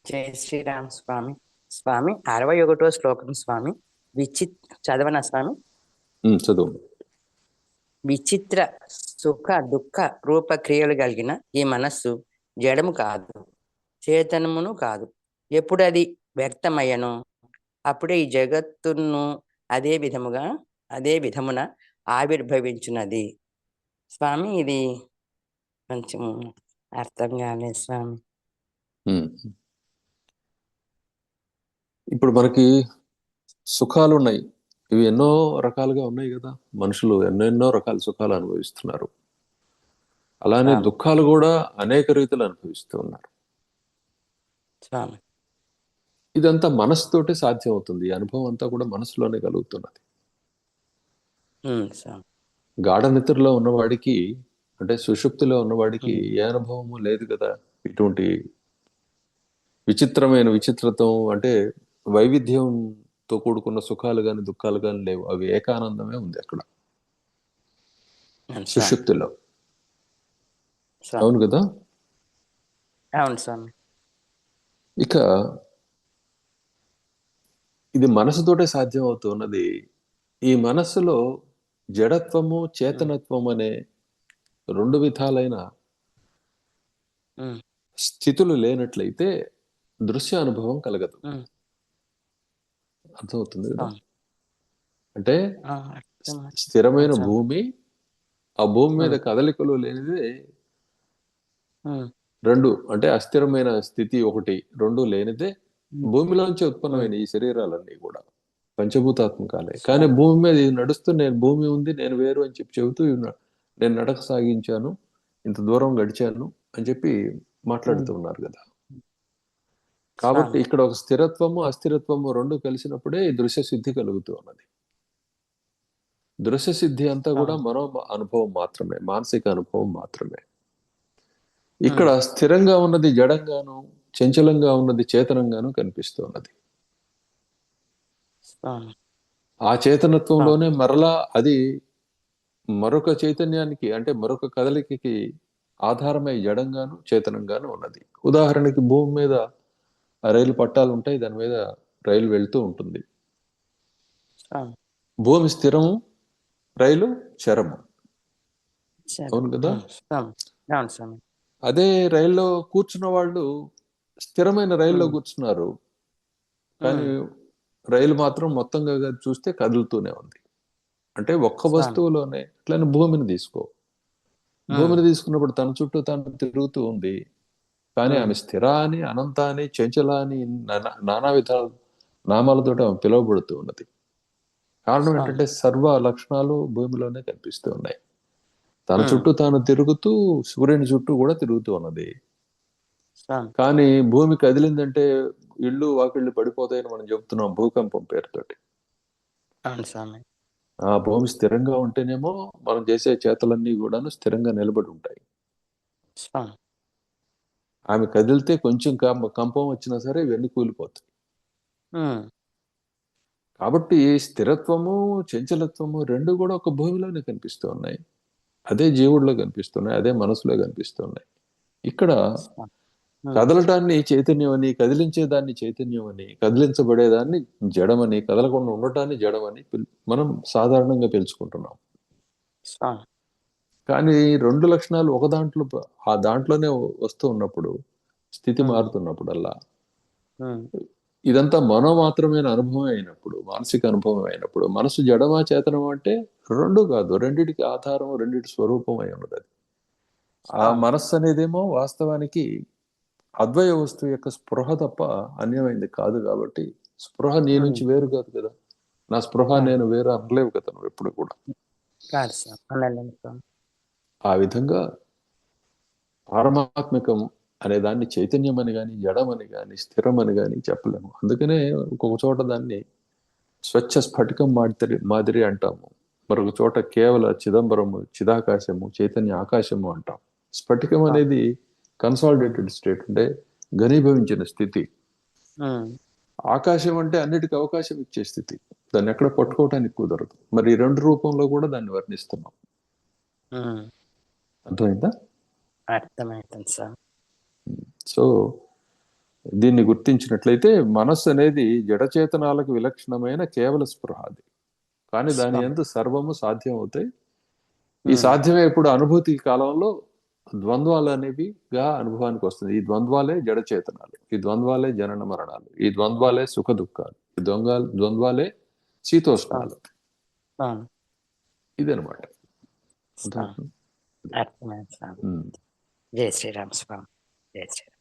జై శ్రీరామ్ స్వామి. స్వామి 61వ శ్లోకం స్వామి. చదవనా స్వామి? చదువు. విచిత్ర సుఖ దుఃఖ రూప క్రియలు కలిగిన ఈ మనస్సు జడము కాదు, చేతనమును కాదు. ఎప్పుడు అది వ్యక్తమయ్యను అప్పుడే ఈ జగత్తును అదే విధమున ఆవిర్భవించున్నది. స్వామి, ఇది కొంచెం అర్థం కాలేదు స్వామి. ఇప్పుడు మనకి సుఖాలు ఉన్నాయి, ఇవి ఎన్నో రకాలుగా ఉన్నాయి కదా. మనుషులు ఎన్నెన్నో రకాల సుఖాలు అనుభవిస్తున్నారు. అలానే దుఃఖాలు కూడా అనేక రీతులు అనుభవిస్తూ ఉన్నారు. ఇదంతా మనసుతోటే సాధ్యం అవుతుంది. ఈ అనుభవం అంతా కూడా మనసులోనే కలుగుతున్నది. గాఢ నిద్రలో ఉన్నవాడికి, అంటే సుషుప్తిలో ఉన్నవాడికి ఏ అనుభవము లేదు కదా. ఇటువంటి విచిత్రత్వం, అంటే వైవిధ్యంతో కూడుకున్న సుఖాలు గాని దుఃఖాలు గాని లేవు. అవి ఏకానందమే ఉంది అక్కడ సుషుప్తిలో. అవును కదా. అవును స్వామి. ఇక ఇది మనసుతోటే సాధ్యం అవుతున్నది. ఈ మనస్సులో జడత్వము చేతనత్వం అనే రెండు విధాలైన స్థితులు లేనట్లయితే దృశ్య అనుభవం కలగదు. అర్థమవుతుంది కదా. అంటే స్థిరమైన భూమి, ఆ భూమి మీద కదలికలు లేనిదే రెండు, అంటే అస్థిరమైన స్థితి ఒకటి, రెండు లేనిదే భూమిలోంచి ఉత్పన్నమైన ఈ శరీరాలన్నీ కూడా పంచభూతాత్మకాలే. కానీ భూమి మీద నడుస్తూ నేను భూమి ఉంది, నేను వేరు అని చెబుతూ నేను నడక సాగించాను, ఇంత దూరం గడిచాను అని చెప్పి మాట్లాడుతూ ఉన్నారు కదా. కాబట్టి ఇక్కడ ఒక స్థిరత్వము అస్థిరత్వము రెండు కలిసినప్పుడే ఈ దృశ్య సిద్ధి కలుగుతూ ఉన్నది. దృశ్య సిద్ధి అంతా కూడా మనో అనుభవం మాత్రమే, మానసిక అనుభవం మాత్రమే. ఇక్కడ స్థిరంగా ఉన్నది జడంగాను, చంచలంగా ఉన్నది చేతనంగాను కనిపిస్తూ ఉన్నది. ఆ చేతనత్వంలోనే మరలా అది మరొక చైతన్యానికి, అంటే మరొక కదలికకి ఆధారమై జడంగాను చేతనంగాను ఉన్నది. ఉదాహరణకి భూమి మీద రైలు పట్టాలు ఉంటాయి, దాని మీద రైలు వెళ్తూ ఉంటుంది. భూమి స్థిరము, రైలు చరము. అవును కదా. అదే రైల్లో కూర్చున్న వాళ్ళు స్థిరమైన రైల్లో కూర్చున్నారు, కానీ రైలు మాత్రం మొత్తంగా చూస్తే కదులుతూనే ఉంది. అంటే ఒక్క వస్తువులోనే. అట్లనే భూమిని తీసుకో, భూమిని తీసుకున్నప్పుడు తన చుట్టూ తను తిరుగుతూ ఉంది, కానీ ఆమె స్థిర అని, అనంత అని, చంచల అని నానా విధాల నామాలతో ఆమె పిలువబడుతూ ఉన్నది. కారణం ఏంటంటే సర్వ లక్షణాలు భూమిలోనే కనిపిస్తూ ఉన్నాయి. తన చుట్టూ తాను తిరుగుతూ సూర్యుని చుట్టూ కూడా తిరుగుతూ ఉన్నది. కానీ భూమి కదిలిందంటే ఇళ్ళు వాకిళ్ళు పడిపోతాయని మనం చెబుతున్నాం భూకంపం పేరుతోటి. ఆ భూమి స్థిరంగా ఉంటేనేమో మనం చేసే చేతలన్నీ కూడాను స్థిరంగా నిలబడి ఉంటాయి. ఆమె కదిలితే కొంచెం కంపం వచ్చినా సరే ఇవన్నీ కూలిపోతాయి. కాబట్టి స్థిరత్వము చంచలత్వము రెండు కూడా ఒక భూమిలోనే కనిపిస్తూ ఉన్నాయి. అదే జీవుడిలో కనిపిస్తున్నాయి, అదే మనసులో కనిపిస్తున్నాయి. ఇక్కడ కదలటాన్ని చైతన్యం అని, కదిలించేదాన్ని చైతన్యం అని, కదిలించబడేదాన్ని జడమని, కదలకుండా ఉండటాన్ని జడమని మనం సాధారణంగా పిలుచుకుంటున్నాం. కానీ రెండు లక్షణాలు ఒక దాంట్లో, ఆ దాంట్లోనే వస్తూ ఉన్నప్పుడు, స్థితి మారుతున్నప్పుడల్లా, ఇదంతా మనో మాత్రమైన అనుభవం అయినప్పుడు, మానసిక అనుభవం అయినప్పుడు, మనసు జడమా చేతనమా అంటే రెండు కాదు, రెండిటికి ఆధారం, రెండిటి స్వరూపం అయి ఉన్నది. ఆ మనస్సు అనేదేమో వాస్తవానికి అద్వయ వస్తువు యొక్క స్పృహ తప్ప అన్యమైంది కాదు. కాబట్టి స్పృహ నీ నుంచి వేరు కాదు కదా. నా స్పృహ నేను వేరు అనలేవు కదా నువ్వు ఎప్పుడు కూడా. ఆ విధంగా పారమాత్మికం అనే దాన్ని చైతన్యం అని కానీ, జడం అని కానీ, స్థిరం అని కానీ చెప్పలేము. అందుకనే ఒక్కొక్క చోట దాన్ని స్వచ్ఛ స్ఫటికం మాదిరి అంటాము, మరొక చోట కేవల చిదంబరము, చిదాకాశము, చైతన్య ఆకాశము అంటాం. స్ఫటికం అనేది కన్సాలిడేటెడ్ స్టేట్, అంటే ఘనీభవించిన స్థితి. ఆకాశం అంటే అన్నిటికీ అవకాశం ఇచ్చే స్థితి, దాన్ని ఎక్కడ పట్టుకోవటానికి కుదరదు. మరి ఈ రెండు రూపంలో కూడా దాన్ని వర్ణిస్తున్నాం. అర్థమైందా? అర్థమైంది సార్. సో దీన్ని గుర్తించినట్లయితే మనస్సు అనేది జడచేతనాలకు విలక్షణమైన కేవల స్పృహ అది. కానీ దాని యందు సర్వము సాధ్యం అవుతాయి. ఈ సాధ్యమే ఇప్పుడు అనుభూతి కాలంలో ద్వంద్వాలు అనేవిగా అనుభవానికి వస్తుంది. ఈ ద్వంద్వాలే జడచేతనాలు, ఈ ద్వంద్వాలే జనన మరణాలు, ఈ ద్వంద్వాలే సుఖ దుఃఖాలు, ఈ ద్వంద్వాలే శీతోష్ణాలు. స్వామి ఇదనమాట. స్వామి అర్థమైంది స్వామి. జై శ్రీరామ్ స్వామి. జై శ్రీరామ్.